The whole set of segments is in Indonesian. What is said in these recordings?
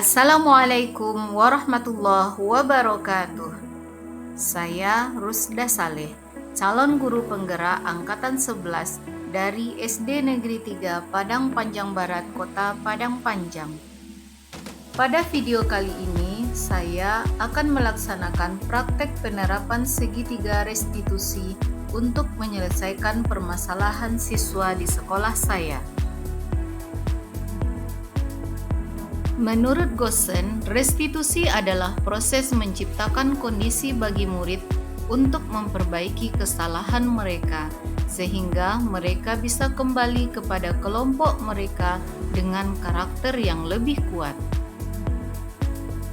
Assalamualaikum warahmatullahi wabarakatuh. Saya Rusda Saleh, calon guru penggerak angkatan 11 dari SD Negeri 3 Padang Panjang Barat, Kota Padang Panjang. Pada video kali ini, saya akan melaksanakan praktek penerapan segitiga restitusi untuk menyelesaikan permasalahan siswa di sekolah saya. Menurut Goosen, restitusi adalah proses menciptakan kondisi bagi murid untuk memperbaiki kesalahan mereka, sehingga mereka bisa kembali kepada kelompok mereka dengan karakter yang lebih kuat.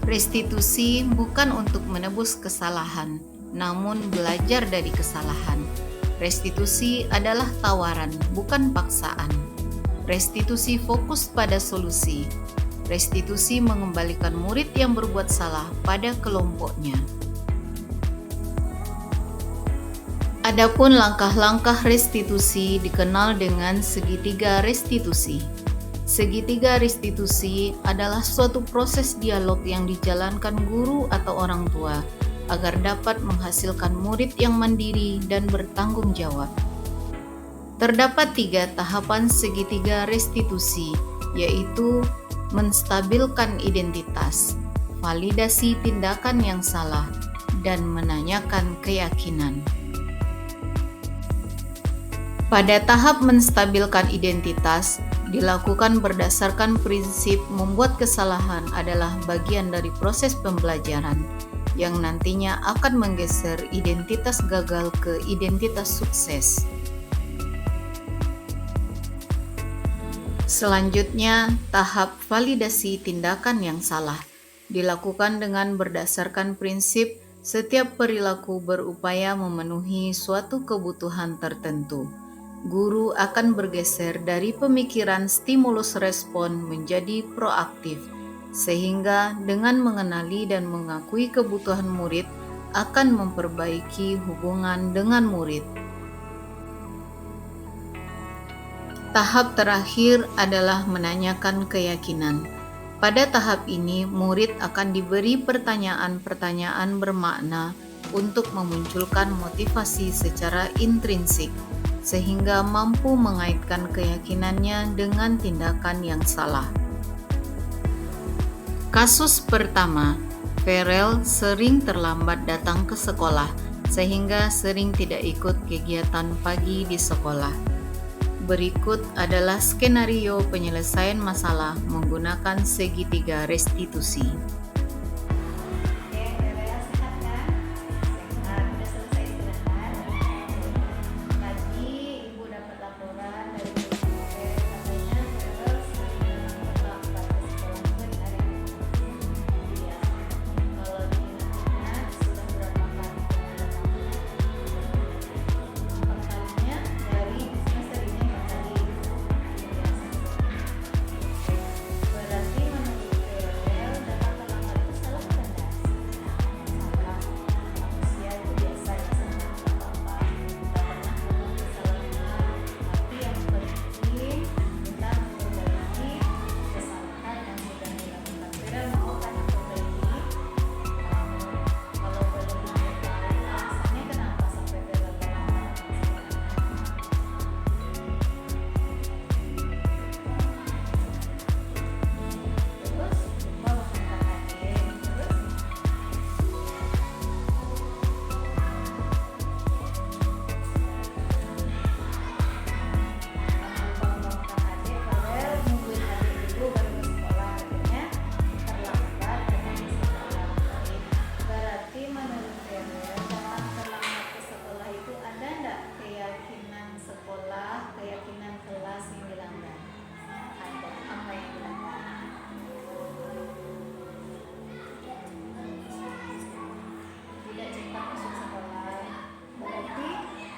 Restitusi bukan untuk menebus kesalahan, namun belajar dari kesalahan. Restitusi adalah tawaran, bukan paksaan. Restitusi fokus pada solusi. Restitusi mengembalikan murid yang berbuat salah pada kelompoknya. Adapun langkah-langkah restitusi dikenal dengan segitiga restitusi. Segitiga restitusi adalah suatu proses dialog yang dijalankan guru atau orang tua agar dapat menghasilkan murid yang mandiri dan bertanggung jawab. Terdapat 3 tahapan segitiga restitusi, yaitu menstabilkan identitas, validasi tindakan yang salah, dan menanyakan keyakinan. Pada tahap menstabilkan identitas, dilakukan berdasarkan prinsip membuat kesalahan adalah bagian dari proses pembelajaran yang nantinya akan menggeser identitas gagal ke identitas sukses. Selanjutnya, tahap validasi tindakan yang salah dilakukan dengan berdasarkan prinsip setiap perilaku berupaya memenuhi suatu kebutuhan tertentu. Guru akan bergeser dari pemikiran stimulus respon menjadi proaktif, sehingga dengan mengenali dan mengakui kebutuhan murid akan memperbaiki hubungan dengan murid. Tahap terakhir adalah menanyakan keyakinan. Pada tahap ini, murid akan diberi pertanyaan-pertanyaan bermakna untuk memunculkan motivasi secara intrinsik, sehingga mampu mengaitkan keyakinannya dengan tindakan yang salah. Kasus pertama, Ferel sering terlambat datang ke sekolah, sehingga sering tidak ikut kegiatan pagi di sekolah. Berikut adalah skenario penyelesaian masalah menggunakan segitiga restitusi.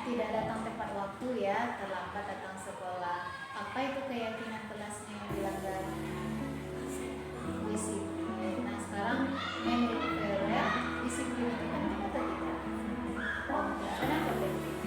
Tidak datang tepat waktu ya, terlambat datang sekolah. Apa itu keyakinan kelasnya yang dilanggar? Disiplin. Nah sekarang menurut Ferel, disiplin itu penting atau tidak? Oh enggak, kenapa penting?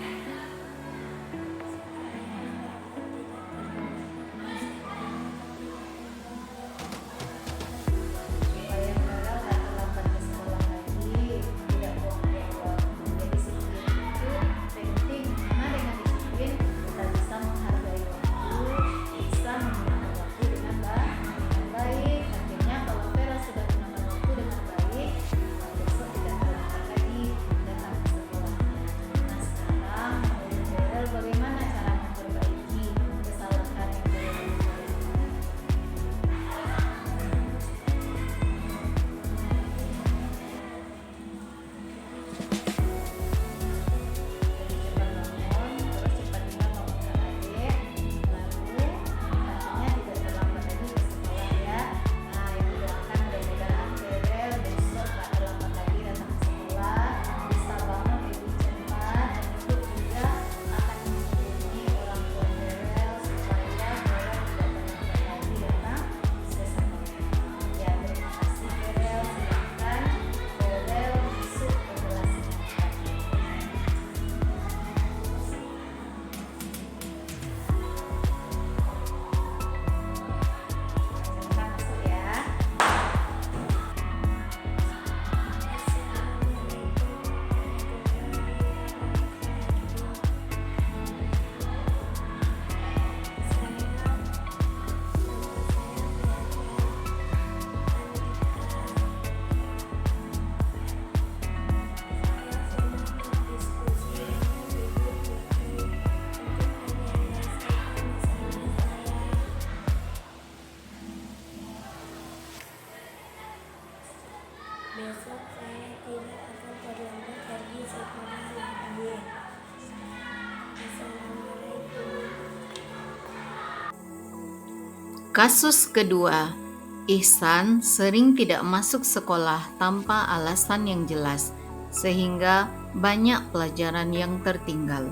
Kasus kedua, Ihsan sering tidak masuk sekolah tanpa alasan yang jelas, sehingga banyak pelajaran yang tertinggal.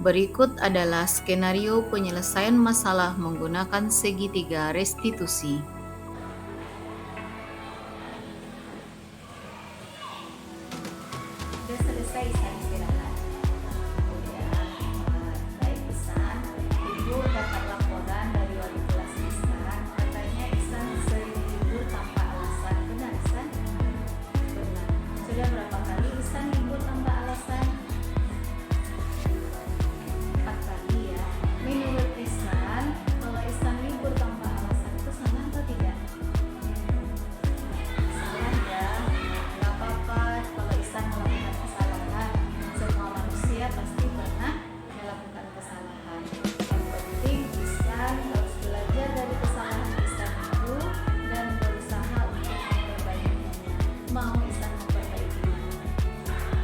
Berikut adalah skenario penyelesaian masalah menggunakan segitiga restitusi. Sudah selesai Ihsan istirahat. Baik Ihsan, Ibu dapat laporan dari wali kelas Ihsan, katanya Ihsan sering libur tanpa alasan. Benar Ihsan? Benar. Sudah berapa kali Ihsan libur tanpa alasan? 4 kali ya. Menurut Ihsan, kalau Ihsan libur tanpa alasan itu salah atau tidak? Salah ya. Nggak apa-apa kalau Ihsan melakukan kesalahan. Semua manusia pasti pernah melakukan kesalahan. Yang penting Ihsan harus belajar dari kesalahan Ihsan itu dan berusaha untuk memperbaikinya. Mau Ihsan memperbaikinya?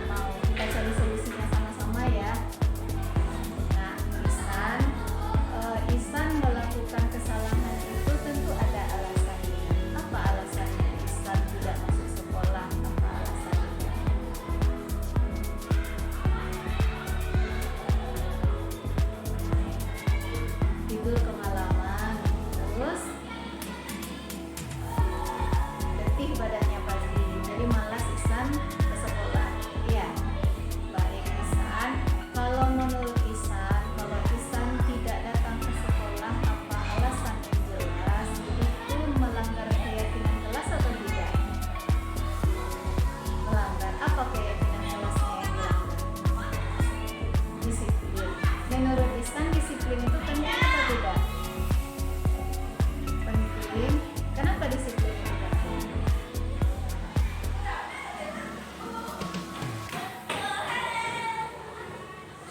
Mau kita cari solusinya sama-sama ya. Nah, Ihsan melakukan kesalahan itu tentu ada alasannya. Apa alasannya Ihsan tidak masuk sekolah? Apa alasannya? Tidur kemalaman, terus letih badannya pagi, jadi malas Ihsan ke sekolah. Iya. Baik Ihsan, kalau menurut Ihsan, kalau Ihsan tidak datang ke sekolah apa alasan yang jelas, itu melanggar keyakinan kelas atau tidak? Melanggar apa keyakinan kelasnya yang dilanggar? Disiplin. Menurut Ihsan disiplin itu penting atau tidak? Penting. Kenapa disiplin itu penting?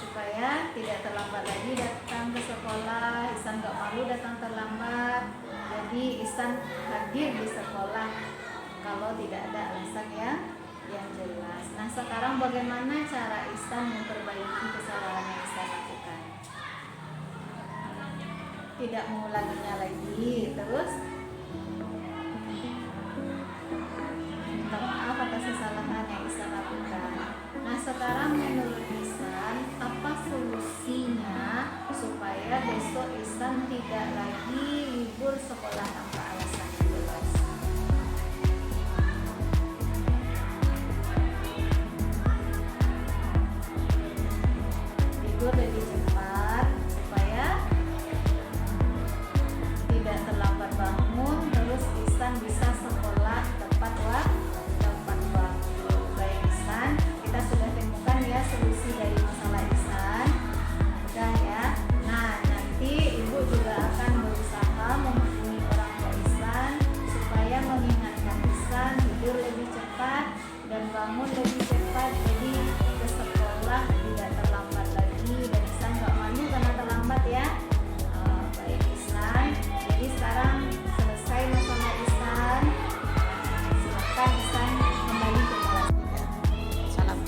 Supaya tidak terlambat lagi datang ke sekolah. Ihsan gak malu datang terlambat. Jadi Ihsan hadir di sekolah kalau tidak ada alasan yang jelas. Nah, sekarang bagaimana cara Ihsan memperbaiki kesalahan yang Ihsan lakukan? Tidak mengulanginya lagi. Terus minta maaf atas kesalahan yang Ihsan lakukan. Nah, sekarang menurut Ihsan, apa solusinya supaya besok Ihsan tidak lagi libur sekolah tanpa alasan yang jelas? Tidur lebih cepat supaya tidak terlambat bangun, terus Ihsan bisa sekolah tepat waktu. Baik Ihsan, kita sudah temukan ya solusi dari masalah Ihsan. Udah ya. Nah, nanti Ibu juga akan berusaha menghubungi orang tua Ihsan supaya mengingatkan Ihsan tidur lebih cepat dan bangun lebih cepat, jadi ke sekolah tidak terlambat lagi dan Ihsan gak malu karena terlambat ya. Baik Ihsan, jadi sekarang selesai masalah Ihsan. Silakan Ihsan kembali ke kelas. Salam.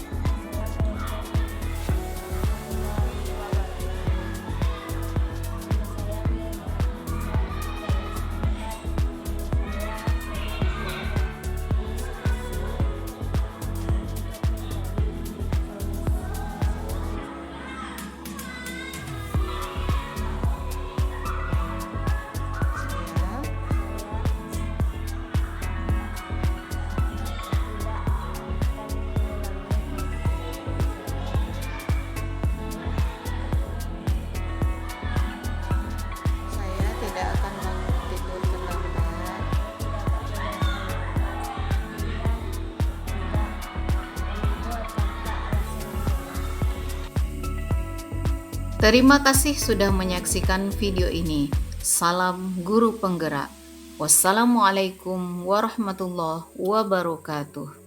Saya tidak akan tidur terlambat. Terima kasih sudah menyaksikan video ini. Salam guru penggerak. Wassalamualaikum warahmatullahi wabarakatuh.